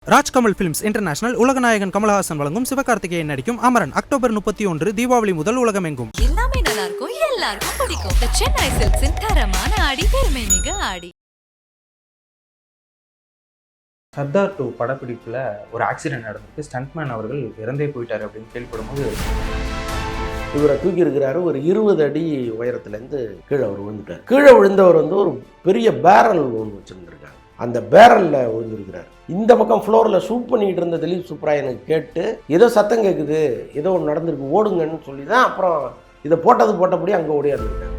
Rajkamal films international உலகநாயகன் கமலஹாசன் வழங்கும் சிவகார்த்திகேயன் நடிக்கும் Amaran October 31 Deepavali முதல் உலகமெங்கும். எல்லாமே நல்லா இருக்கும், எல்லாருக்கும் பிடிக்கும். The Chennai Silks இன் தரமான ஆடி, பெருமை மிக ஆடி. சர்தார் 2 படப்பிடிப்புல ஒரு ஆக்சிடென்ட் நடந்திருக்கு. ஸ்டண்ட்மேன் அவர்கள் இறந்தே போயிட்டாரு அப்படின்னு கேள்விப்படும்போது இவரை தூக்கி இருக்கிறாரு. ஒரு 20 அடி உயரத்துலேருந்து கீழே அவர் விழுந்துட்டார். கீழே விழுந்தவர் வந்து ஒரு பெரிய பேரல் ஒன்று வச்சுருந்துருக்காங்க. அந்த பேரலில் விழுந்துருக்கிறார். இந்த பக்கம் ஃப்ளோரில் ஷூட் பண்ணிக்கிட்டு இருந்த திலீப் சுப்ராயனுக்கு கேட்டு ஏதோ சத்தம் கேட்குது, ஏதோ ஒன்று நடந்திருக்கு, ஓடுங்கன்னு சொல்லி தான் அப்புறம் இதை போட்டபடி அங்கே ஓடியாந்துருக்காங்க.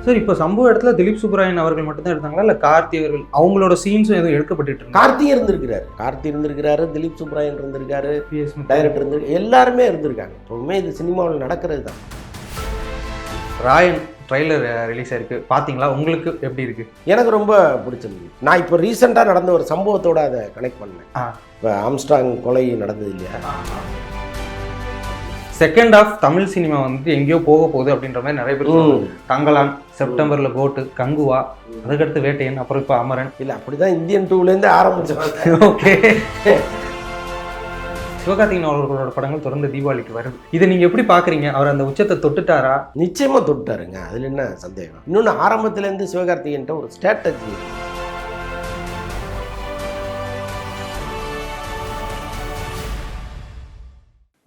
சார், இப்போ சம்பவ இடத்துல திலீப் சுப்ராயன் அவர்கள் மட்டும்தான் எடுத்தாங்களா, இல்லை கார்த்தி அவர்கள் அவங்களோட சீன்ஸும் எதுவும் எடுக்கப்பட்டு? கார்த்தி இருந்திருக்கிறாரு, திலீப் சுப்ராயன் இருந்திருக்காரு, டைரக்டர் இருந்திருக்கு, எல்லாருமே இருந்திருக்காங்க. எப்பவுமே இது சினிமாவில் நடக்கிறது தான். ராயன் ட்ரைலர் ரிலீஸ் ஆயிருக்கு, பார்த்தீங்களா? உங்களுக்கு எப்படி இருக்கு? எனக்கு ரொம்ப பிடிச்சிருக்கு. நான் இப்போ ரீசெண்டாக நடந்த ஒரு சம்பவத்தோடு அதை கனெக்ட் பண்ணேன். இப்போ ஆம்ஸ்ட்ராங் கொலை நடந்தது இல்லையா, செகண்ட் ஆஃப் தமிழ் சினிமா வந்து எங்கேயோ போக போகுது அப்படின்ற மாதிரி நிறைய பேர் சொல்லுவாங்க. தங்கலான், செப்டம்பர்ல கோட்டு, கங்குவா, அதுக்கடுத்து வேட்டையன், அப்புறம் இப்போ அமரன். இல்லை, அப்படிதான் இந்தியன் 2லேருந்து ஆரம்பிச்சாங்க. ஓகே, சிவகார்த்திகேயன் அவர்களோட படங்கள் தொடர்ந்து தீபாவளிக்கு வருது. இதை நீங்க எப்படி பாக்குறீங்க? அவர் அந்த உச்சத்தை தொட்டுட்டாரா? நிச்சயமா தொட்டுட்டாருங்க, அதுல என்ன சந்தேகம். இன்னொன்று, ஆரம்பத்திலேருந்து சிவகார்த்திகேயன் ஒரு ஸ்ட்ராட்டஜி.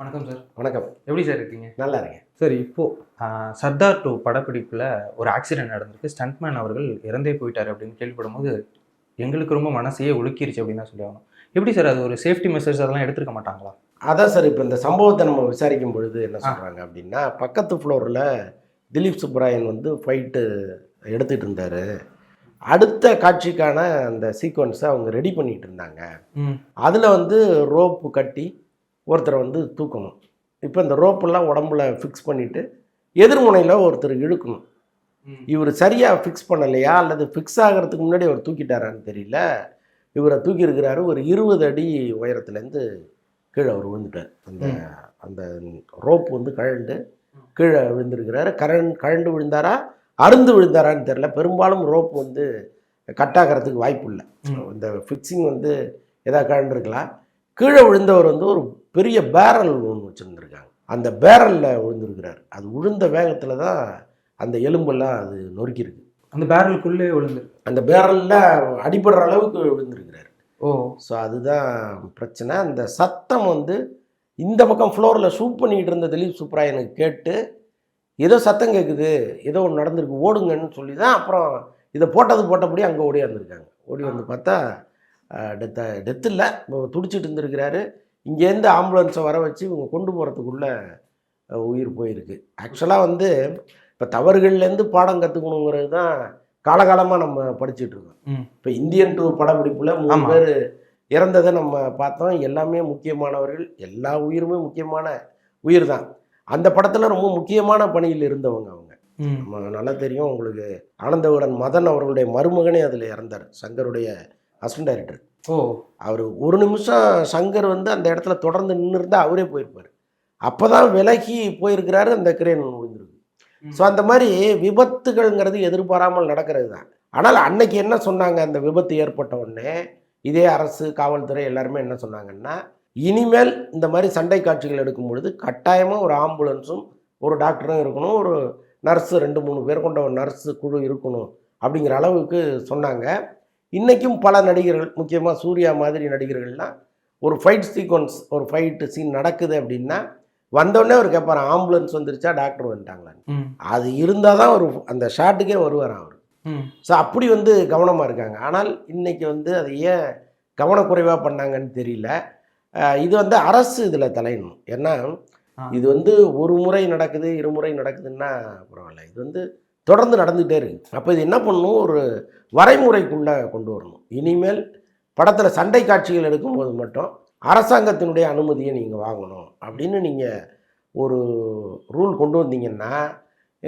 வணக்கம் சார். வணக்கம். எப்படி சார் இருக்கீங்க? நல்லா இருக்கேன். சரி, இப்போ சர்தார் 2 படப்பிடிப்புல ஒரு ஆக்சிடென்ட் நடந்திருக்கு. ஸ்டண்ட்மேன் அவர்கள் இறந்தே போயிட்டாரு அப்படின்னு கேள்விப்படும்போது எங்களுக்கு ரொம்ப மனசையே உலுக்கிருச்சு அப்படின்னு தான் சொல்லுவாங்க. எப்படி சார், அது ஒரு சேஃப்டி மெஷர்ஸ் அதெல்லாம் எடுத்துருக்க மாட்டாங்களா? அதான் சார், இப்போ இந்த சம்பவத்தை நம்ம விசாரிக்கும் பொழுது என்ன சொல்கிறாங்க அப்படின்னா, பக்கத்து ஃப்ளோரில் திலீப் சுப்ராயன் வந்து ஃபைட்டு எடுத்துகிட்டு இருந்தார். அடுத்த காட்சிக்கான அந்த சீக்வன்ஸை அவங்க ரெடி பண்ணிகிட்டு இருந்தாங்க. அதில் வந்து ரோப்பு கட்டி ஒருத்தரை வந்து தூக்கணும். இப்போ இந்த ரோப்பெல்லாம் உடம்புல ஃபிக்ஸ் பண்ணிவிட்டு எதிர்முனையில் ஒருத்தர் இழுக்கணும். இவர் சரியாக ஃபிக்ஸ் பண்ணலையா அல்லது ஃபிக்ஸ் ஆகிறதுக்கு முன்னாடி அவர் தூக்கிட்டாரான்னு தெரியல. இவரை தூக்கி இருக்கிறாரு. ஒரு 20 அடி உயரத்துலேருந்து கீழே அவர் விழுந்துட்டார். அந்த ரோப் வந்து கழண்டு கீழே விழுந்துருக்கிறாரு. கழண்டு விழுந்தாரா அருந்து விழுந்தாரான்னு தெரில. பெரும்பாலும் ரோப் வந்து கட்டாகிறதுக்கு வாய்ப்பு இல்லை. இந்த ஃபிக்ஸிங் வந்து எதாவது கழண்டுருக்கலாம். கீழே விழுந்தவர் வந்து ஒரு பெரிய பேரல் ஒன்று வச்சுருந்துருக்காங்க. அந்த பேரலில் விழுந்துருக்கிறார். அது விழுந்த வேகத்தில் தான் அந்த எலும்பெல்லாம் அது நொறுக்கியிருக்கு. அந்த பேரலுக்குள்ளே விழுந்துருக்கு. அந்த பேரலில் அடிபடுற அளவுக்கு விழுந்துருக்கிறார். ஓ, ஸோ அதுதான் பிரச்சனை. அந்த சத்தம் வந்து இந்த பக்கம் ஃப்ளோரில் ஷூட் பண்ணிக்கிட்டு இருந்த திலீப் சுப்ராயனுக்கு கேட்டு ஏதோ சத்தம் கேட்குது, ஏதோ ஒன்று நடந்திருக்கு, ஓடுங்கன்னு சொல்லி தான் அப்புறம் இதை போட்டபடி அங்கே ஓடியாந்துருக்காங்க. ஓடி வந்து பார்த்தா டெத்து இல்லை, துடிச்சிட்டு இருந்திருக்கிறாரு. இங்கேருந்து ஆம்புலன்ஸை வர வச்சு இவங்க கொண்டு போகிறதுக்குள்ளே உயிர் போயிருக்கு. ஆக்சுவலாக வந்து இப்போ தவறுகள்லேருந்து பாடம் கற்றுக்கணுங்கிறது தான் காலகாலமாக நம்ம படிச்சுட்டு இருக்கோம். இப்போ இந்தியன் 2 படப்பிடிப்பில் 3 பேர் இறந்ததை நம்ம பார்த்தோம். எல்லாமே முக்கியமானவர்கள், எல்லா உயிருமே முக்கியமான உயிர் தான். அந்த படத்தில் ரொம்ப முக்கியமான பணியில் இருந்தவங்க அவங்க. நம்ம நல்லா தெரியும் உங்களுக்கு, ஆனந்த விகடன் மதன் அவர்களுடைய மருமகனே அதில் இறந்தார், சங்கருடைய அசிஸ்டன்ட் டைரக்டர். அவர் ஒரு நிமிஷம் சங்கர் வந்து அந்த இடத்துல தொடர்ந்து நின்று இருந்தால் அவரே போயிருப்பார். அப்போ தான் விலகி போயிருக்கிறாரு, அந்த கிரேன் விழுந்துருக்கு. ஸோ அந்த மாதிரி விபத்துகள்ங்கிறது எதிர்பாராமல் நடக்கிறது தான். ஆனால் அன்னைக்கு என்ன சொன்னாங்க, அந்த விபத்து ஏற்பட்ட உடனே இதே அரசு, காவல்துறை எல்லாருமே என்ன சொன்னாங்கன்னா, இனிமேல் இந்த மாதிரி சண்டை காட்சிகள் எடுக்கும் பொழுது கட்டாயமாக ஒரு ஆம்புலன்ஸும் ஒரு டாக்டரும் இருக்கணும், ஒரு நர்ஸு 2-3 பேர் கொண்ட ஒரு நர்ஸு குழு இருக்கணும் அப்படிங்கிற அளவுக்கு சொன்னாங்க. இன்றைக்கும் பல நடிகர்கள், முக்கியமாக சூர்யா மாதிரி நடிகர்கள்லாம் ஒரு ஃபைட் சீக்வன்ஸ், ஒரு ஃபைட்டு சீன் நடக்குது அப்படின்னா வந்தோடனே அவர் கேட்பார், ஆம்புலன்ஸ் வந்துருச்சா, டாக்டர் வந்துட்டாங்களான்னு. அது இருந்தால் தான் ஒரு அந்த ஷாட்டுக்கே வருவார் அவர். ஸோ அப்படி வந்து கவனமாக இருக்காங்க. ஆனால் இன்றைக்கி வந்து அதை ஏன் கவனக்குறைவாக பண்ணாங்கன்னு தெரியல. இது வந்து அரசு இதில் தலையணும். ஏன்னா இது வந்து ஒரு முறை நடக்குது, 2 முறை நடக்குதுன்னா பரவாயில்ல, இது வந்து தொடர்ந்து நடந்துகிட்டே இருக்குது. அப்போ இது என்ன பண்ணணும், ஒரு வரைமுறைக்குள்ளே கொண்டு வரணும். இனிமேல் படத்தில் சண்டை காட்சிகள் எடுக்கும்போது மட்டும் அரசாங்கத்தினுடைய அனுமதியை நீங்கள் வாங்கணும் அப்படின்னு நீங்கள் ஒரு ரூல் கொண்டு வந்தீங்கன்னா,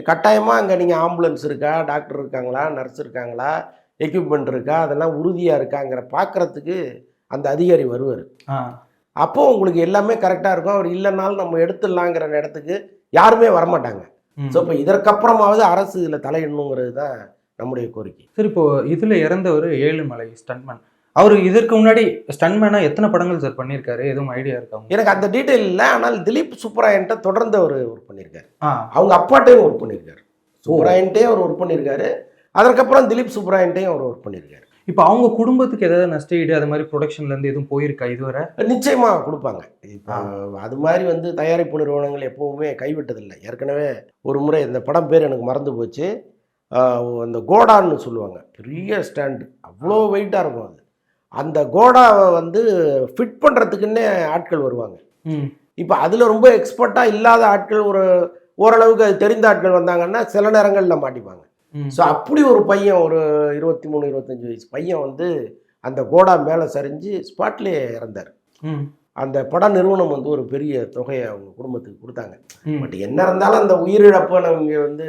கட்டாயமாக அங்கே நீங்கள் ஆம்புலன்ஸ் இருக்கா, டாக்டர் இருக்காங்களா, நர்ஸ் இருக்காங்களா, எக்யூப்மெண்ட் இருக்கா, அதெல்லாம் உறுதியாக இருக்காங்கிற பார்க்குறதுக்கு அந்த அதிகாரி வருவார். அப்போது உங்களுக்கு எல்லாமே கரெக்டாக இருக்கும். அவர் இல்லைனாலும் நம்ம எடுத்துடலாங்கிற இடத்துக்கு யாருமே வரமாட்டாங்க. ஸோ இப்போ இதற்கப்புறமாவது அரசு இதில் தலையிடணுங்கிறது தான் நம்முடைய கோரிக்கை. சரி, இப்போ இதில் இறந்தவர் ஏழுமலை ஸ்டண்ட்மேன், அவர் இதற்கு முன்னாடி ஸ்டன்மேனா எத்தனை படங்கள் சார் பண்ணியிருக்காரு? எதுவும் ஐடியா இருக்கா? எனக்கு அந்த டீட்டெயில் இல்லை. ஆனால் திலீப் சுப்பராயன்ட்ட தொடர்ந்து அவர் ஒர்க் பண்ணியிருக்காரு. ஆ அவங்க அப்பாட்டையும் ஒர்க் பண்ணியிருக்காரு. சுப்பராயன்ட்டே அவர் ஒர்க் பண்ணியிருக்காரு. அதற்கப்புறம் திலீப் சுப்பராயன்ட்டையும் அவர் ஒர்க் பண்ணியிருக்காரு. இப்போ அவங்க குடும்பத்துக்கு ஏதாவது நஷ்ட ஈடு அது மாதிரி ப்ரொடக்ஷன்ல இருந்து எதுவும் போயிருக்கா இதுவரை? நிச்சயமா கொடுப்பாங்க. இப்போ அது மாதிரி வந்து தயாரிப்பு நிறுவனங்கள் எப்பவுமே கைவிட்டதில்லை. ஏற்கனவே ஒரு முறை இந்த படம் பேர் எனக்கு மறந்து போச்சு. அந்த கோடான்னு சொல்லுவாங்க, பெரிய ஸ்டாண்டு, அவ்வளோ வெயிட்டாக இருக்கும் அது. அந்த கோடாவை வந்து ஃபிட் பண்ணுறதுக்குன்னே ஆட்கள் வருவாங்க. இப்போ அதில் ரொம்ப எக்ஸ்பர்ட்டாக இல்லாத ஆட்கள், ஓரளவுக்கு அது தெரிந்த ஆட்கள் வந்தாங்கன்னா சில நேரங்களில் மாட்டிப்பாங்க. ஸோ அப்படி ஒரு பையன், ஒரு 23-25 வயசு பையன் வந்து அந்த கோடா மேலே சரிஞ்சு ஸ்பாட்லேயே இறந்தார். அந்த பட நிறுவனம் வந்து ஒரு பெரிய தொகையை அவங்க குடும்பத்துக்கு கொடுத்தாங்க. பட் என்ன இருந்தாலும் அந்த உயிரிழப்பை நம்ம வந்து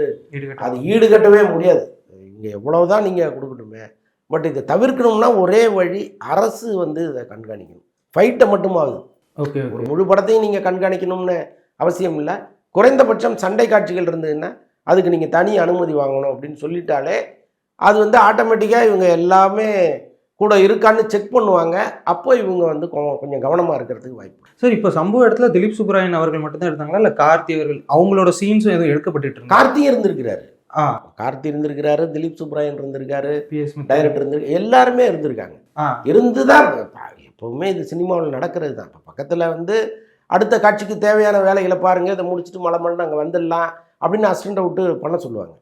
அது ஈடுகட்டவே முடியாது. இங்கே எவ்வளவுதான் நீங்கள் கொடுக்கட்டுமே. பட் இதை தவிர்க்கணும்னா ஒரே வழி, அரசு வந்து இதை கண்காணிக்கணும். ஃபைட்டை மட்டுமாகுது. ஓகே, ஒரு முழு படத்தையும் நீங்கள் கண்காணிக்கணும்னு அவசியம் இல்லை. குறைந்தபட்சம் சண்டை காட்சிகள் இருந்ததுன்னா அதுக்கு நீங்கள் தனி அனுமதி வாங்கணும் அப்படின்னு சொல்லிட்டாலே அது வந்து ஆட்டோமேட்டிக்காக இவங்க எல்லாமே கூட இருக்கான்னு செக் பண்ணுவாங்க. அப்போ இவங்க வந்து கொஞ்சம் கவனமாக இருக்கிறதுக்கு வாய்ப்பு. சார், இப்போ சம்பவ இடத்துல திலீப் சுப்ராயன் அவர்கள் மட்டும்தான் எடுத்தாங்களா, இல்லை கார்த்தி அவர்கள் அவங்களோட சீன்ஸும் எதுவும் எடுக்கப்பட்டு இருந்தா? கார்த்தி இருந்திருக்கிறாரு. கார்த்தி இருந்திருக்கிறாரு, திலீப் சுப்ராயன் இருந்திருக்காரு, PS டைரக்டர் இருந்திருக்கு, எல்லாருமே இருந்திருக்காங்க. இருந்துதான் எப்பவுமே இது சினிமாவில் நடக்கிறது தான். இப்போ பக்கத்தில் வந்து அடுத்த காட்சிக்கு தேவையான வேலைகளை பாருங்க, இதை முடிச்சுட்டு மழை அங்கே வந்துடலாம் அப்படின்னு அசிஸ்டண்ட்டை விட்டு பண்ண சொல்லுவாங்க.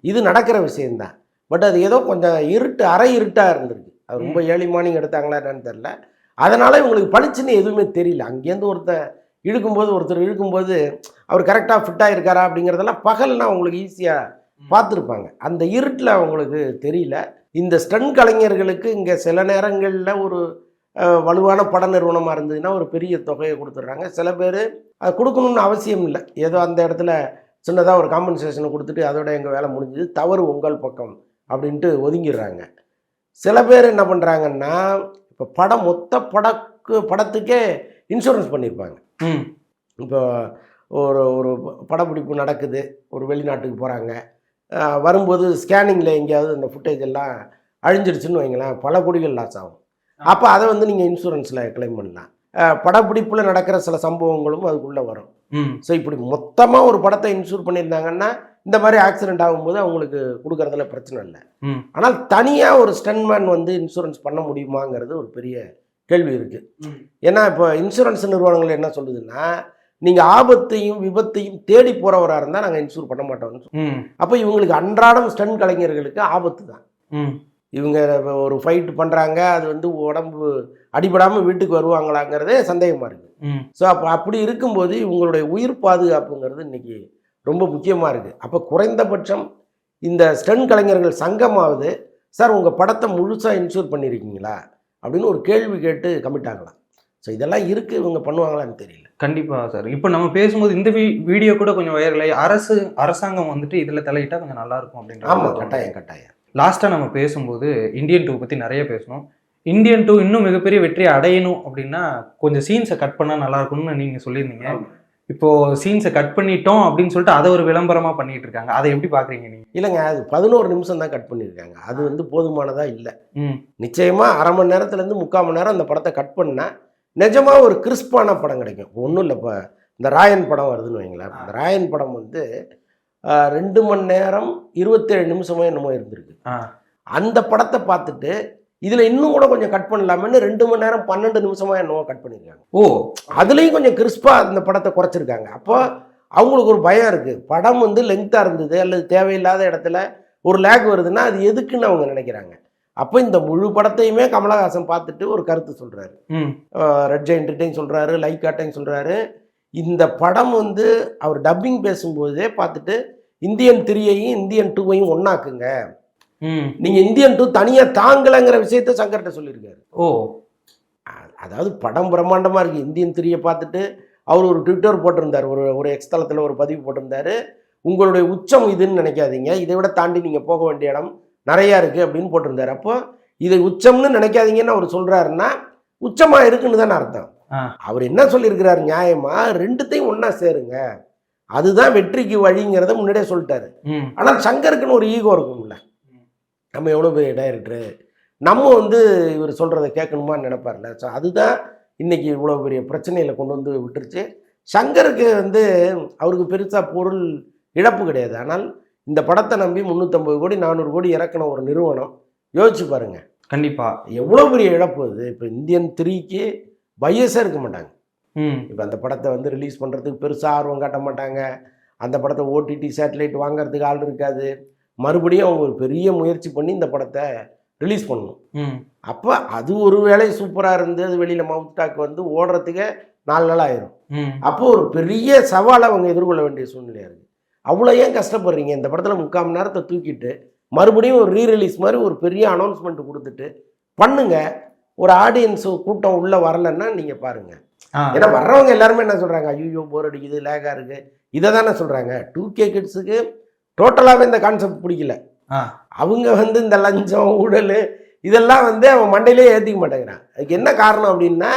இது நடக்கிற விஷயம்தான். பட் அது ஏதோ கொஞ்சம் அரை இருட்டாக இருந்திருக்கு. அது ரொம்ப ஏர்லி மார்னிங் எடுத்தாங்களா என்னன்னு தெரியல. அதனால இவங்களுக்கு பளிச்சுன்னு எதுவுமே தெரியல. அங்கேருந்து ஒருத்தர் இழுக்கும்போது அவர் கரெக்டாக ஃபிட்டாக இருக்காரா அப்படிங்கிறதெல்லாம் பகல்னா அவங்களுக்கு ஈஸியாக பார்த்துருப்பாங்க. அந்த இருட்டில் அவங்களுக்கு தெரியல. இந்த ஸ்டன் கலைஞர்களுக்கு இங்கே சில நேரங்களில் ஒரு வலுவான பட நிறுவனமாக இருந்ததுன்னா ஒரு பெரிய தொகையை கொடுத்துட்றாங்க. சில பேர் அது கொடுக்கணும்னு அவசியம் இல்லை. ஏதோ அந்த இடத்துல சின்னதாக ஒரு காம்பன்சேஷனை கொடுத்துட்டு அதோட எங்கள் வேலை முடிஞ்சது, தவறு உங்கள் பக்கம் அப்படின்ட்டு ஒதுங்கிடுறாங்க. சில பேர் என்ன பண்ணுறாங்கன்னா, இப்போ மொத்த படத்துக்கே இன்சூரன்ஸ் பண்ணியிருப்பாங்க. இப்போ ஒரு படப்பிடிப்பு நடக்குது, ஒரு வெளிநாட்டுக்கு போகிறாங்க, வரும்போது ஸ்கேனிங்கில் எங்கேயாவது இந்த ஃபுட்டேஜ் எல்லாம் அழிஞ்சிருச்சுன்னு வைங்களேன், பல கோடிகள் லாஸ் ஆகும். அப்போ அதை வந்து நீங்கள் இன்சூரன்ஸில் கிளைம் பண்ணலாம். படப்பிடிப்பில் நடக்கிற சில சம்பவங்களும் அதுக்குள்ளே வரும். ஸோ இப்படி மொத்தமாக ஒரு படத்தை இன்சூர் பண்ணியிருந்தாங்கன்னா இந்த மாதிரி ஆக்சிடென்ட் ஆகும்போது அவங்களுக்கு கொடுக்கறதுல பிரச்சனை இல்லை. ஆனால் தனியாக ஒரு ஸ்டன்மேன் வந்து இன்சூரன்ஸ் பண்ண முடியுமாங்கிறது ஒரு பெரிய கேள்வி இருக்குது. ஏன்னா இப்போ இன்சூரன்ஸ் நிறுவனங்கள் என்ன சொல்லுதுன்னா, நீங்கள் ஆபத்தையும் விபத்தையும் தேடி போகிறவராக இருந்தால் நாங்கள் இன்சூர் பண்ண மாட்டோம்னு. அப்போ இவங்களுக்கு அன்றாடம் ஸ்டன் கலைஞர்களுக்கு ஆபத்து தான். இவங்க ஒரு ஃபைட் பண்ணுறாங்க, அது வந்து உடம்பு அடிபடாமல் வீட்டுக்கு வருவாங்களாங்கிறதே சந்தேகமாக இருக்குது. ஸோ அப்படி இருக்கும்போது இவங்களுடைய உயிர் பாதுகாப்புங்கிறது இன்னைக்கு ரொம்ப முக்கியமாக இருக்குது. அப்போ குறைந்தபட்சம் இந்த ஸ்டன் கலைஞர்கள் சங்கமாவது, சார் உங்கள் படத்தை முழுசாக இன்சூர் பண்ணியிருக்கீங்களா அப்படின்னு ஒரு கேள்வி கேட்டு கமிட் ஆகலாம். ஸோ இதெல்லாம் இருக்குது, இவங்க பண்ணுவாங்களான்னு தெரியல. கண்டிப்பாக சார். இப்போ நம்ம பேசும்போது இந்த வீடியோ கூட கொஞ்சம் வைரலாகி அரசாங்கம் வந்துட்டு இதில் தலையிட்டால் கொஞ்சம் நல்லாயிருக்கும் அப்படின்ற. ஆமாம், கட்டாயம். லாஸ்ட்டாக நம்ம பேசும்போது இந்தியன் 2 பற்றி நிறைய பேசணும். இந்தியன் 2 இன்னும் மிகப்பெரிய வெற்றியை அடையணும் அப்படின்னா கொஞ்சம் சீன்ஸை கட் பண்ணால் நல்லாயிருக்கும்னு நீங்கள் சொல்லியிருந்தீங்க. இப்போது சீன்ஸை கட் பண்ணிட்டோம் அப்படின்னு சொல்லிட்டு அதை ஒரு விளம்பரமாக பண்ணிட்டு இருக்காங்க. அதை எப்படி பார்க்குறீங்க நீங்கள்? இல்லைங்க, அது 11 நிமிஷம் தான் கட் பண்ணியிருக்காங்க. அது வந்து போதுமானதாக இல்லை. நிச்சயமாக அரை மணி நேரத்துலேருந்து 3/4 மணி நேரம் அந்த படத்தை கட் பண்ணால் நிஜமாக ஒரு கிறிஸ்பான படம் கிடைக்கும். ஒன்றும் இல்லை, இப்போ இந்த ராயன் படம் வருதுன்னு வைங்களேன். இந்த ராயன் படம் வந்து 2 மணி நேரம் 27 நிமிஷமோ என்னமோ இருந்திருக்கு. அந்த படத்தை பார்த்துட்டு இதில் இன்னும் கூட கொஞ்சம் கட் பண்ணலாமேன்னு 2 மணி நேரம் 12 நிமிஷமா என்னவோ கட் பண்ணியிருக்காங்க. அதுலேயும் கொஞ்சம் கிறிஸ்பாக அந்த படத்தை குறைச்சிருக்காங்க. அப்போ அவங்களுக்கு ஒரு பயம் இருக்குது, படம் வந்து லெங்க்த்தாக இருந்தது அல்லது தேவையில்லாத இடத்துல ஒரு லேக் வருதுன்னா அது எதுக்குன்னு அவங்க நினைக்கிறாங்க. அப்போ இந்த முழு படத்தையுமே கமலஹாசன் பார்த்துட்டு ஒரு கருத்து சொல்கிறாரு. ரெட் ஜெயண்ட்டையும் சொல்கிறாரு, லைக்காட்டையும் சொல்கிறாரு. இந்த படம் வந்து அவர் டப்பிங் பேசும்போதே பார்த்துட்டு இந்தியன் 3ஐயும் இந்தியன் 2ஐயும் ஒன்னாக்குங்க, நீங்க இந்தியன் 2 தனியா தாங்கலைங்கிற விஷயத்த சங்கர்கிட்ட சொல்லியிருக்காரு. அதாவது படம் பிரம்மாண்டமா இருக்கு. இந்தியன் 3ஐ பார்த்துட்டு அவர் ஒரு ட்விட்டர் போட்டிருந்தார், ஒரு எக்ஸ்தலத்தில் ஒரு பதிவு போட்டிருந்தாரு. உங்களுடைய உச்சம் இதுன்னு நினைக்காதீங்க, இதை விட தாண்டி நீங்க போக வேண்டிய இடம் நிறையா இருக்கு அப்படின்னு போட்டிருந்தாரு. அப்போ இதை உச்சம்னு நினைக்காதீங்கன்னு அவர் சொல்றாருன்னா உச்சமா இருக்குன்னு தானே அர்த்தம். அவர் என்ன சொல்லியிருக்கிறார், நியாயமா 2த்தையும் ஒன்னா சேருங்க, அதுதான் வெற்றிக்கு வழிங்கிறத முன்னாடியே சொல்லிட்டாரு. ஆனால் சங்கருக்குன்னு ஒரு ஈகோ இருக்கும்ல, நம்ம எவ்வளோ பெரிய டைரக்டரு, நம்ம வந்து இவர் சொல்கிறத கேட்கணுமான்னு நினைப்பார்ல. ஸோ அதுதான் இன்றைக்கி இவ்வளோ பெரிய பிரச்சனையில் கொண்டு வந்து விட்டுருச்சு. சங்கருக்கு வந்து அவருக்கு பெருசாக பொருள் இழப்பு கிடையாது. ஆனால் இந்த படத்தை நம்பி 350 கோடி 400 கோடி இறக்கின ஒரு நிறுவனம் யோசிச்சு பாருங்க, கண்டிப்பாக எவ்வளோ பெரிய இழப்பு அது. இப்போ இந்தியன் 3க்கு பையஸே இருக்க மாட்டாங்க. ம் இப்போ அந்த படத்தை வந்து ரிலீஸ் பண்ணுறதுக்கு பெருசாக ஆர்வம் காட்ட மாட்டாங்க. அந்த படத்தை ஓடிடி சேட்டலைட் வாங்குறதுக்கு ஆள் இருக்காது. மறுபடியும் அவங்க ஒரு பெரிய முயற்சி பண்ணி இந்த படத்தை ரிலீஸ் பண்ணணும். ம் அப்போ அது ஒரு வேளை சூப்பராக இருந்து அது வெளியில் மவுத் டாக் வந்து ஓடுறதுக்கு 4 நாள் ஆயிரும். ம் அப்போ ஒரு பெரிய சவாலை அவங்க எதிர்கொள்ள வேண்டிய சூழ்நிலையாக இருக்குது. அவ்வளோ ஏன் கஷ்டப்படுறீங்க? இந்த படத்தில் 3/4 மணி நேரத்தை தூக்கிட்டு மறுபடியும் ஒரு ரீரிலீஸ் மாதிரி ஒரு பெரிய அனௌன்ஸ்மெண்ட் கொடுத்துட்டு பண்ணுங்க. ஒரு ஆடியன்ஸு கூட்டம் உள்ளே வரலன்னா நீங்கள் பாருங்கள். ஏன்னா வர்றவங்க எல்லாருமே என்ன சொல்கிறாங்க, ஐயோ போர் அடிக்குது, லேகாக இருக்குது, இதை தானே சொல்கிறாங்க. 2K கிட்ஸுக்கு டோட்டலாகவே இந்த கான்செப்ட் பிடிக்கல. அவங்க வந்து இந்த லஞ்சம் ஊழல் இதெல்லாம் வந்து அவன் மண்டையிலே ஏற்றிக்க மாட்டேங்கிறான். அதுக்கு என்ன காரணம் அப்படின்னா,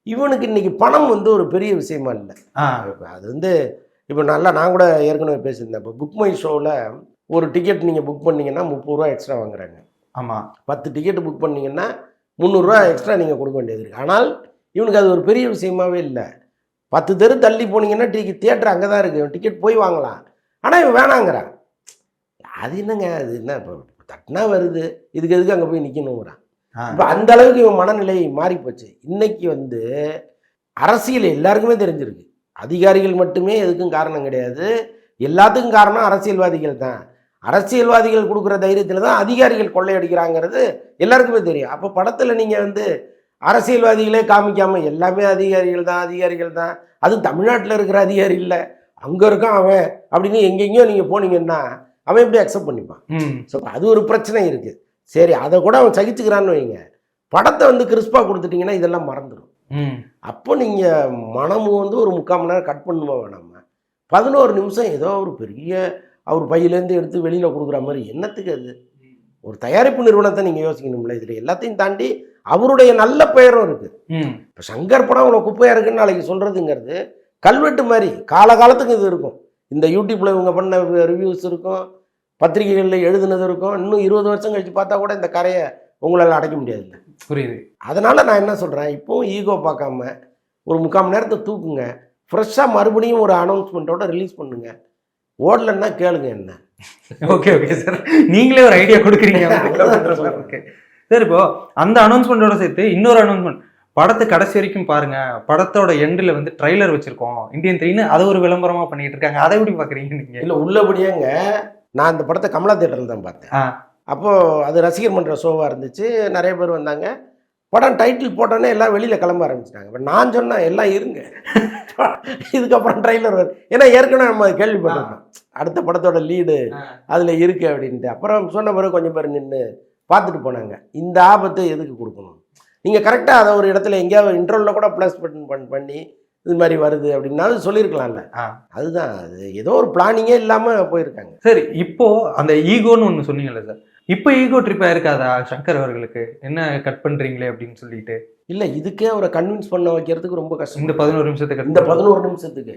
இவனுக்கு இன்னைக்கு பணம் வந்து ஒரு பெரிய விஷயமா இல்லை. அது வந்து இப்போ நல்லா நான் கூட ஏற்கனவே பேசியிருந்தேன். இப்போ புக் மை ஷோவில் ஒரு டிக்கெட் நீங்கள் புக் பண்ணிங்கன்னா 30 ரூபா எக்ஸ்ட்ரா வாங்குறாங்க. ஆமாம், 10 டிக்கெட்டு புக் பண்ணிங்கன்னா 300 ரூபா எக்ஸ்ட்ரா நீங்கள் கொடுக்க வேண்டியது இருக்குது. ஆனால் இவனுக்கு அது ஒரு பெரிய விஷயமாவே இல்லை. 10 தெரு தள்ளி போனீங்கன்னா தியேட்டர் அங்கே தான் இருக்குது, டிக்கெட் போய் வாங்கலாம். ஆனால் இவன் வேணாங்கிறான். அது என்னங்க, அது என்ன இப்போ தட்டினா வருது, இதுக்கு எதுக்கு அங்கே போய் நிற்கணுங்கிறான். இப்போ அந்த அளவுக்கு இவன் மனநிலை மாறி போச்சு. இன்னைக்கு வந்து அரசியல் எல்லாருக்குமே தெரிஞ்சிருக்கு. அதிகாரிகள் மட்டுமே எதுக்கும் காரணம் கிடையாது, எல்லாத்துக்கும் காரணம் அரசியல்வாதிகள் தான். அரசியல்வாதிகள் கொடுக்குற தைரியத்தில் தான் அதிகாரிகள் கொள்ளையடிக்கிறாங்கிறது எல்லாருக்குமே தெரியும். அப்போ படத்தில் நீங்கள் வந்து அரசியல்வாதிகளே காமிக்காமல் எல்லாமே அதிகாரிகள் தான், அது தமிழ்நாட்டில் இருக்கிற அதிகாரி இல்லை, அங்கே இருக்கான் அவன் அப்படின்னு எங்கெங்கேயோ நீங்கள் போனீங்கன்னா அவன் எப்படி அக்செப்ட் பண்ணிப்பான்? ஸோ அது ஒரு பிரச்சனை இருக்குது. சரி, அதை கூட அவன் சகிச்சுக்கிறான்னு வைங்க. படத்தை வந்து கிறிஸ்பாக கொடுத்துட்டிங்கன்னா இதெல்லாம் மறந்துடும். அப்போ நீங்கள் மனமும் வந்து ஒரு 3/4 மணி நேரம் கட் பண்ணுமா வேணாமா? 11 நிமிஷம் ஏதோ ஒரு பெரிய அவர் பையிலேருந்து எடுத்து வெளியில் கொடுக்குற மாதிரி என்னத்துக்கு அது? ஒரு தயாரிப்பு நிறுவனத்தை நீங்கள் யோசிக்கணும்ல. இதில் எல்லாத்தையும் தாண்டி அவருடைய நல்ல பெயரும் இருக்குது. இப்போ சங்கர் படம் அவ்வளோ குப்பையாக இருக்குன்னு நாளைக்கு சொல்கிறதுங்கிறது கல்வெட்டு மாதிரி காலகாலத்துக்கு இது இருக்கும். இந்த யூடியூப்பில் இவங்க பண்ண ரிவ்யூஸ் இருக்கும், பத்திரிகைகளில் எழுதுனது இருக்கும். இன்னும் 20 வருஷம் கழிச்சு பார்த்தா கூட இந்த கரையை உங்களால் அடைக்க முடியாதுல்ல. புரியுது. அதனால் நான் என்ன சொல்கிறேன், இப்போவும் ஈகோ பார்க்காம ஒரு 3/4 மணி நேரத்தை தூக்குங்க, ஃப்ரெஷ்ஷாக மறுபடியும் ஒரு அனௌன்ஸ்மெண்ட்டோட ரிலீஸ் பண்ணுங்க. ஓடலன்னா கேளுங்க என்ன. ஓகே சார், நீங்களே ஒரு ஐடியா கொடுக்குறீங்க. ஓகே சார், இப்போ அந்த அனௌன்ஸ்மெண்ட்டோட சேர்த்து இன்னொரு அனௌன்ஸ்மெண்ட், படத்தை கடைசி வரைக்கும் பாருங்க, படத்தோட எண்டில் வந்து ட்ரைலர் வச்சிருக்கோம் இந்தியன் 3ன்னு, அதை ஒரு விளம்பரமா பண்ணிட்டு இருக்காங்க. அதை எப்படி பாக்குறீங்க நீங்க? இல்லை, உள்ளபடியாங்க நான் இந்த படத்தை கமலா தியேட்டரில் தான் பார்த்தேன். அப்போது அது ரசிகர் மன்ற ஷோவாக இருந்துச்சு, நிறைய பேர் வந்தாங்க. படம் டைட்டில் போட்டோன்னே எல்லாம் வெளியில் கிளம்ப ஆரம்பிச்சிட்டாங்க. இப்போ நான் சொன்னேன் எல்லாம் இருங்க, இதுக்கப்புறம் ட்ரைலர் வரும். ஏன்னா ஏற்கனவே நம்ம கேள்விப்பட்டிருக்கோம் அடுத்த படத்தோட லீடு அதில் இருக்கு அப்படின்ட்டு. அப்புறம் சொன்ன பிறகு கொஞ்சம் பேர் நின்று பார்த்துட்டு போனாங்க. இந்த ஆபத்தை எதுக்கு கொடுக்கணும்? நீங்கள் கரெக்டாக அதை ஒரு இடத்துல எங்கேயாவது இன்ட்ரோவில் கூட ப்ளஸ் பண்ணி இது மாதிரி வருது அப்படின்னாலும் சொல்லியிருக்கலாம்ல. அதுதான், அது ஏதோ ஒரு பிளானிங்கே இல்லாமல் போயிருக்காங்க. சரி, இப்போ அந்த ஈகோன்னு ஒன்று சொன்னீங்கல்ல சார், இப்போ ஈகோ ட்ரிப்பாக இருக்காதா சங்கர் அவர்களுக்கு? என்ன கட் பண்ணுறீங்களே அப்படின்னு சொல்லிட்டு. இல்லை, இதுக்கே அவரை கன்வின்ஸ் பண்ண வைக்கிறதுக்கு ரொம்ப கஷ்டம். இந்த 11 நிமிஷத்துக்கு இந்த 11 நிமிஷத்துக்கு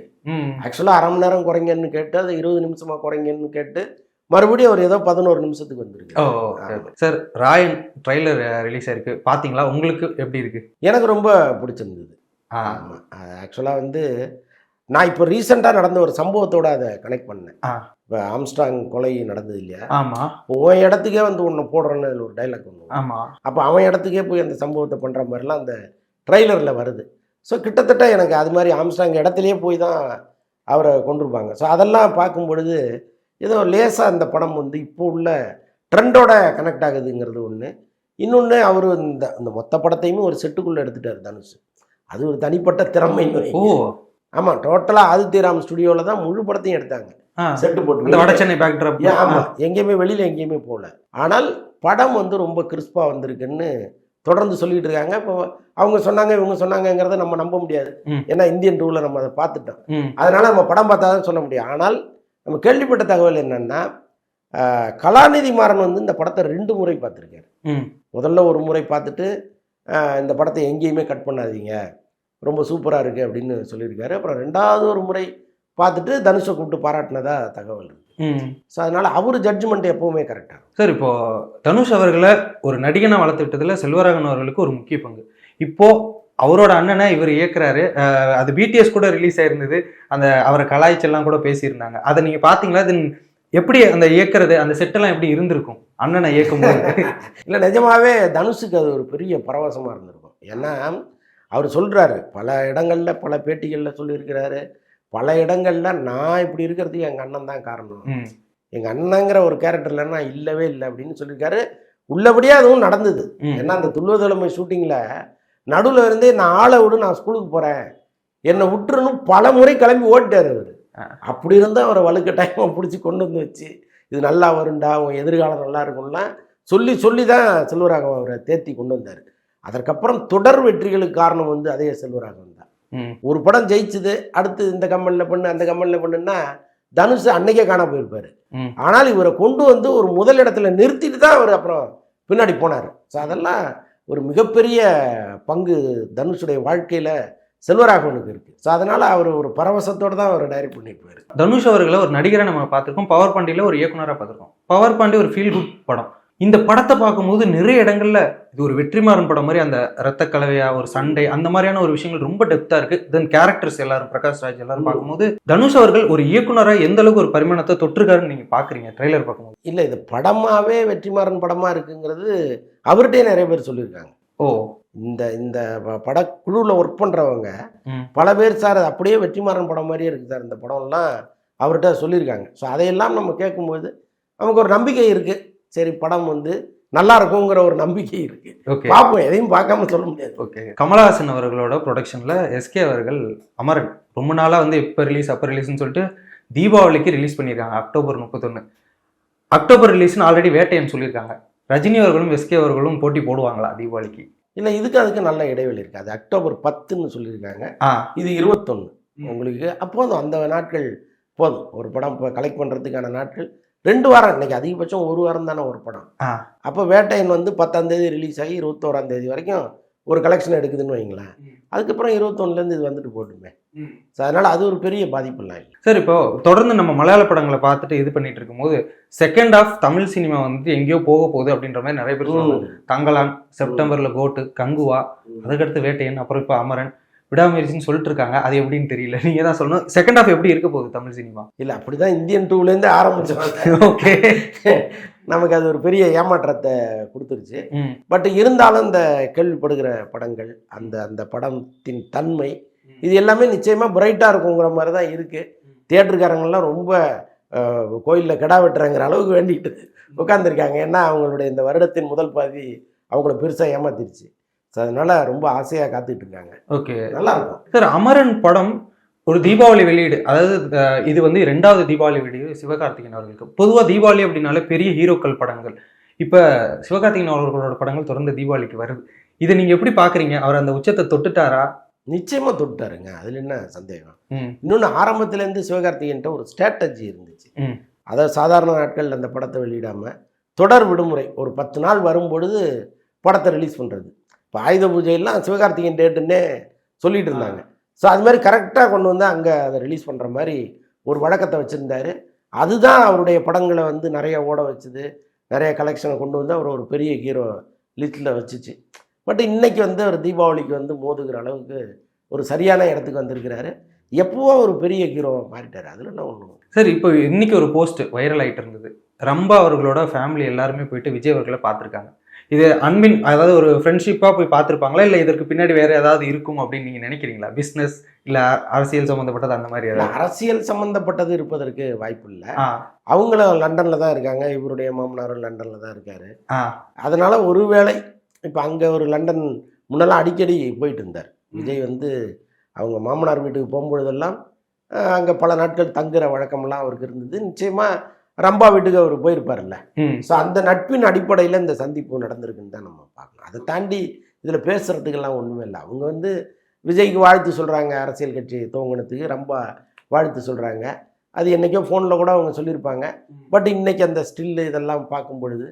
ஆக்சுவலாக அரை மணி நேரம் குறைங்கன்னு கேட்டு அதை 20 நிமிஷமாக குறைங்கன்னு கேட்டு மறுபடியும் அவர் ஏதோ 11 நிமிஷத்துக்கு வந்துருக்கு. ஓ சார், ராயன் ட்ரைலர் ரிலீஸ் ஆயிருக்கு, பார்த்தீங்களா? உங்களுக்கு எப்படி இருக்கு? எனக்கு ரொம்ப பிடிச்சிருந்தது. ஆமாம், ஆக்சுவலாக வந்து நான் இப்போ ரீசெண்டாக நடந்த ஒரு சம்பவத்தோடு அதை கனெக்ட் பண்ணேன். இப்போ ஆம்ஸ்ட்ராங் கொலை நடந்தது இல்லையா? ஆமாம். உன் இடத்துக்கே வந்து ஒன்று போடுறேன்னு அதில் ஒரு டைலாக் ஒன்று. ஆமாம். அப்போ அவன் இடத்துக்கே போய் அந்த சம்பவத்தை பண்ணுற மாதிரிலாம் அந்த ட்ரைலரில் வருது. ஸோ கிட்டத்தட்ட எனக்கு அது மாதிரி ஆம்ஸ்ட்ராங் இடத்துலையே போய் தான் அவரை கொண்டிருப்பாங்க. ஸோ அதெல்லாம் பார்க்கும் பொழுது ஏதோ லேசாக அந்த படம் வந்து இப்போ உள்ள ட்ரெண்டோட கனெக்ட் ஆகுதுங்கிறது ஒன்று. இன்னொன்று அவர் இந்த மொத்த படத்தையுமே ஒரு செட்டுக்குள்ளே எடுத்துட்டார் தனுஷ். அது ஒரு தனிப்பட்ட திறமை. ஓ ஆமாம், டோட்டலாக ஆதித்யராம் ஸ்டுடியோவில் தான் முழு படத்தையும் எடுத்தாங்க, செட்டு போட்டு. வட சென்னை பேக்ட்ராப். ஆமாம், எங்கேயுமே வெளியில் எங்கேயுமே போகல. ஆனால் படம் வந்து ரொம்ப கிறிஸ்பாக வந்திருக்குன்னு தொடர்ந்து சொல்லிட்டு இருக்காங்க. இப்போ அவங்க சொன்னாங்க இவங்க சொன்னாங்கிறத நம்ம நம்ப முடியாது. ஏன்னா இந்தியன் டூவில் நம்ம அதை பார்த்துட்டோம். அதனால நம்ம படம் பார்த்தா தான் சொல்ல முடியும். ஆனால் நம்ம கேள்விப்பட்ட தகவல் என்னன்னா, கலாநிதி மாறன் வந்து இந்த படத்தை 2 முறை பார்த்துருக்காரு. முதல்ல ஒரு முறை பார்த்துட்டு இந்த படத்தை எங்கேயுமே கட் பண்ணாதீங்க, ரொம்ப சூப்பராக இருக்குது அப்படின்னு சொல்லியிருக்காரு. அப்புறம் 2வது ஒரு முறை பார்த்துட்டு தனுஷை கூப்பிட்டு பாராட்டினதா தகவல் இருக்கு. ஸோ அதனால அவர் ஜட்ஜ்மெண்ட் எப்பவுமே கரெக்டாக. சார் இப்போ தனுஷ் அவர்களை ஒரு நடிகனை வளர்த்து விட்டதுல செல்வராகவன் அவர்களுக்கு ஒரு முக்கிய பங்கு. இப்போ அவரோட அண்ணனை இவர் இயக்குறாரு. அது பிடிஎஸ் கூட ரிலீஸ் ஆயிருந்தது. அந்த அவரை கலாய்ச்செல்லாம் கூட பேசியிருந்தாங்க. அதை நீங்க பாத்தீங்களா? அது எப்படி அந்த இயக்குறது, அந்த செட்டெல்லாம் எப்படி இருந்திருக்கும் அண்ணனை இயக்கும் போது? இல்லை, நிஜமாவே தனுஷுக்கு அது ஒரு பெரிய பரவசமாக இருந்திருக்கும். ஏன்னா அவர் சொல்கிறாரு, பல இடங்களில் பல பேட்டிகளில் சொல்லியிருக்கிறாரு, பல இடங்களில் நான் இப்படி இருக்கிறதுக்கு எங்கள் அண்ணன் தான் காரணம், எங்கள் அண்ணங்கிற ஒரு கேரக்டர்ல நான் இல்லவே இல்லை அப்படின்னு சொல்லியிருக்காரு. உள்ளபடியே அதுவும் நடந்தது. ஏன்னா அந்த துள்ளுவதலைமை ஷூட்டிங்கில் நடுவில் இருந்தே நான் ஆளை விடு, நான் ஸ்கூலுக்கு போகிறேன், என்னை விட்டுருன்னு பல முறை கிளம்பி ஓடிட்டார் அவர். அப்படி இருந்தால் அவரை வலுக்கட்டாயமாக பிடிச்சி கொண்டு வந்து வச்சு இது நல்லா வருண்டா, உன் எதிர்காலம் நல்லா இருக்கும்லாம் சொல்லி சொல்லி தான் செல்வராகவன் அவரை தேர்த்தி கொண்டு வந்தார். அதற்கப்புறம் தொடர் வெற்றிகளுக்கு காரணம் வந்து அதே செல்வராகவன் தான். ஒரு படம் ஜெயிச்சுது, அடுத்து இந்த கம்பெனியில் பண்ணு அந்த கம்பெனியில் பண்ணுன்னா தனுஷ் அன்னைக்கே காண போயிருப்பார். ஆனால் இவரை கொண்டு வந்து ஒரு முதல் இடத்துல நிறுத்திட்டு தான் அவர் அப்புறம் பின்னாடி போனார். ஸோ அதெல்லாம் ஒரு மிகப்பெரிய பங்கு தனுஷுடைய வாழ்க்கையில் செல்வராகவனுக்கு இருக்கு. ஸோ அதனால அவர் ஒரு பரவசத்தோடு தான் அவர் டைரக்ட் பண்ணியிருப்பாரு. தனுஷ் அவர்களை ஒரு நடிகரை நம்ம பார்த்துருக்கோம், பவர் பாண்டியில் ஒரு இயக்குனராக பார்த்துருக்கோம். பவர் பாண்டி ஒரு ஃபீல் குட் படம். இந்த படத்தை பார்க்கும்போது நிறைய இடங்கள்ல இது ஒரு வெற்றிமாறன் படம் மாதிரி அந்த ரத்த கலவையா, ஒரு சண்டை, அந்த மாதிரியான ஒரு விஷயங்கள் ரொம்ப டெப்தா இருக்கு. தென் கேரக்டர்ஸ் எல்லாரும், பிரகாஷ் ராஜ் எல்லாரும் பார்க்கும்போது தனுஷ் அவர்கள் ஒரு இயக்குனரா எந்த அளவுக்கு ஒரு பரிமாணத்தை தொற்றுக்காருன்னு நீங்க பாக்குறீங்க ட்ரெய்லர் பார்க்கும்போது? இல்லை, இது படமாவே வெற்றிமாறன் படமா இருக்குங்கிறது அவர்கிட்டே நிறைய பேர் சொல்லியிருக்காங்க. ஓ, இந்த படக்குழுவில் ஒர்க் பண்ணுறவங்க பல பேர் சார் அப்படியே வெற்றிமாறன் படம் மாதிரியே இருக்குது சார் இந்த படம்லாம் அவர்கிட்ட சொல்லியிருக்காங்க. ஸோ அதையெல்லாம் நம்ம கேட்கும்போது நமக்கு ஒரு நம்பிக்கை இருக்குது. சரி, படம் வந்து நல்லா இருக்குங்கிற ஒரு நம்பிக்கை இருக்கு. பார்ப்போம், எதையும் பார்க்காம சொல்ல முடியாது. ஓகே, கமலஹாசன் அவர்களோட ப்ரொடக்ஷனில் எஸ்கே அவர்கள் அமரன் ரொம்ப நாளாக வந்து எப்போ ரிலீஸ் அப்போ ரிலீஸ்ன்னு சொல்லிட்டு தீபாவளிக்கு ரிலீஸ் பண்ணியிருக்காங்க. அக்டோபர் 31 அக்டோபர் ரிலீஸ்னு ஆல்ரெடி வேட்டையன்னு சொல்லியிருக்காங்க. ரஜினி அவர்களும் எஸ்கே அவர்களும் போட்டி போடுவாங்களா தீபாவளிக்கு? இல்லை, அதுக்கு நல்ல இடைவெளி இருக்குது. அது அக்டோபர் 10ன்னு சொல்லியிருக்காங்க, இது 21 உங்களுக்கு. அப்போதும் அந்த நாட்கள் போதும் ஒரு படம் இப்போ கலெக்ட் பண்ணுறதுக்கான நாட்கள் 2 வாரம். இன்னைக்கு அதிகபட்சம் 1 வாரம் தானே ஒரு படம். அப்போ வேட்டையன் வந்து 10ஆம் தேதி ரிலீஸ் ஆகி 21ஆம் தேதி வரைக்கும் ஒரு கலெக்ஷன் எடுக்குதுன்னு வைங்களேன். அதுக்கப்புறம் 21லேருந்து இது வந்துட்டு போட்டுமே. ஸோ அதனால அது ஒரு பெரிய பாதிப்புலாம் இல்லை. சார், இப்போ தொடர்ந்து நம்ம மலையாள படங்களை பார்த்துட்டு இது பண்ணிட்டு இருக்கும்போது செகண்ட் ஆஃப் தமிழ் சினிமா வந்து எங்கேயோ போக போகுது அப்படின்ற மாதிரி நிறைய பேர் சொல்லுவாங்க. தங்கலான், செப்டம்பர்ல கோட்டு, கங்குவா, அதுக்கடுத்து வேட்டையன், அப்புறம் இப்போ அமரன், விடாமுயற்சின்னு சொல்லிட்டு இருக்காங்க. அது எப்படின்னு தெரியல, நீங்க தான் சொல்லணும். செகண்ட் ஹாஃப் எப்படி இருக்க போகுது தமிழ் சினிமா? இல்லை, அப்படிதான் இந்தியன் 2லேருந்து ஆரம்பிச்சாங்க. ஓகே, நமக்கு அது ஒரு பெரிய ஏமாற்றத்தை கொடுத்துருச்சு. பட் இருந்தாலும் இந்த கேள்விப்படுகிற படங்கள், அந்த படத்தின் தன்மை, இது எல்லாமே நிச்சயமா பிரைட்டா இருக்குங்கிற மாதிரி தான் இருக்கு. தியேட்டருக்காரங்கெல்லாம் ரொம்ப கோயிலில் கிடா வெட்டுறங்கிற அளவுக்கு வேண்டிக்கிட்டு உட்காந்துருக்காங்க. ஏன்னா அவங்களுடைய இந்த வருடத்தின் முதல் பாதி அவங்கள பெருசாக ஏமாத்திருச்சு. ஸோ அதனால ரொம்ப ஆசையாக காத்துட்டு இருக்காங்க. ஓகே, நல்லா இருக்கும் சார். அமரன் படம் ஒரு தீபாவளி வெளியீடு, அதாவது இது வந்து 2வது தீபாவளி வெளியீடு சிவகார்த்திகேயன் அவர்களுக்கு. பொதுவாக தீபாவளி அப்படின்னாலே பெரிய ஹீரோக்கள் படங்கள். இப்போ சிவகார்த்திகேயன் அவர்களோட படங்கள் தொடர்ந்து தீபாவளிக்கு வருது. இதை நீங்க எப்படி பாக்குறீங்க? அவர் அந்த உச்சத்தை தொட்டுட்டாரா? நிச்சயமா தொட்டுட்டாருங்க, அதுல என்ன சந்தேகம். இன்னொன்று, ஆரம்பத்திலேருந்து சிவகார்த்திகேயன்ட்ட ஒரு ஸ்ட்ராட்டஜி இருந்துச்சு. அதாவது சாதாரண நாட்கள் அந்த படத்தை வெளியிடாம தொடர் விடுமுறை ஒரு 10 நாள் வரும்பொழுது படத்தை ரிலீஸ் பண்ணுறது. இப்போ ஆயுத பூஜையெல்லாம் சிவகார்த்திகேயன் டேட்டுன்னே சொல்லிட்டு இருந்தாங்க. ஸோ அது மாதிரி கரெக்டாக கொண்டு வந்து அங்கே அதை ரிலீஸ் பண்ணுற மாதிரி ஒரு வழக்கத்தை வச்சுருந்தாரு. அதுதான் அவருடைய படங்களை வந்து நிறைய ஓட வச்சுது, நிறைய கலெக்ஷனை கொண்டு வந்து அவர் ஒரு பெரிய ஹீரோ லிஸ்ட்டில் வச்சுச்சு. பட் இன்னைக்கு வந்து அவர் தீபாவளிக்கு வந்து மோதுகிற அளவுக்கு ஒரு சரியான இடத்துக்கு வந்திருக்கிறாரு. எப்போவோ ஒரு பெரிய ஹீரோ மாறிட்டார், அதில் என்ன ஒன்று. சார், இப்போ இன்னைக்கு ஒரு போஸ்ட் வைரல் ஆகிட்டு இருந்தது. ரம்பா அவர்களோட ஃபேமிலி எல்லாருமே போயிட்டு விஜய் அவர்களை பார்த்துருக்காங்க. இது அன்பின், அதாவது ஒரு ஃப்ரெண்ட்ஷிப்பாக போய் பார்த்துருப்பாங்களா, இல்லை இதற்கு பின்னாடி வேறு ஏதாவது இருக்கும் அப்படின்னு நீங்கள் நினைக்கிறீங்களா? பிஸ்னஸ் இல்லை அரசியல் சம்மந்தப்பட்டது அந்த மாதிரி ஏதாவது? அரசியல் சம்மந்தப்பட்டது இருப்பதற்கு வாய்ப்பு இல்லை. அவங்களும் லண்டனில் தான் இருக்காங்க, இவருடைய மாமனாரும் லண்டனில் தான் இருக்காரு. அதனால ஒருவேளை இப்போ அங்கே ஒரு லண்டன் முன்னெல்லாம் அடிக்கடி போயிட்டு இருந்தார் விஜய். வந்து அவங்க மாமனார் வீட்டுக்கு போகும்பொழுதெல்லாம் அங்கே பல நாட்கள் தங்குற வழக்கமெல்லாம் அவருக்கு இருந்தது. நிச்சயமாக ரம்பா வீட்டுக்கு அவர் போயிருப்பார்ல. ஸோ அந்த நட்பின் அடிப்படையில் இந்த சந்திப்பு நடந்திருக்குன்னு தான் நம்ம பார்க்கணும். அதை தாண்டி இதில் பேசுகிறதுக்கெல்லாம் ஒன்றுமே இல்லை. அவங்க வந்து விஜய்க்கு வாழ்த்து சொல்கிறாங்க, அரசியல் கட்சி துவங்கினத்துக்கு ரொம்ப வாழ்த்து சொல்கிறாங்க. அது என்றைக்கோ ஃபோனில் கூட அவங்க சொல்லியிருப்பாங்க. பட் இன்றைக்கி அந்த ஸ்டில்லு இதெல்லாம் பார்க்கும் பொழுது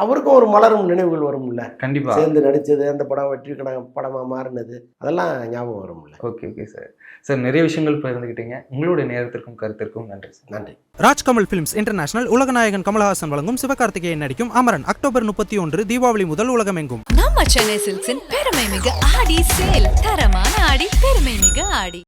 அவருக்கும் ஒரு மலரும் நினைவுகள் வரும்ல. கண்டிப்பா. சேர்ந்து நடிச்சது, அந்த படம் வெற்றி படமா மாறினது, அதெல்லாம் ஞாபகம் வரும்ல. Okay sir. சார் நிறைய விஷயங்கள் பகிர்ந்துக்கிட்டீங்க. உங்களுடைய நேரத்திற்கும் கருத்திற்கும் நன்றி சார். நன்றி. ராஜ்கமல் பிலிம்ஸ் இன்டர்நேஷனல் உலகநாயகன் கமலஹாசன் வழங்கும் சிவகார்த்திகேயன் நடிக்கும் அமரன் அக்டோபர் 31 தீபாவளி முதல் உலகமெங்கும். நம்ம சென்னை சில்க்ஸின் பெருமை மிகு ஆடி சேல். தரமான ஆடி, பெருமை மிகு ஆடி.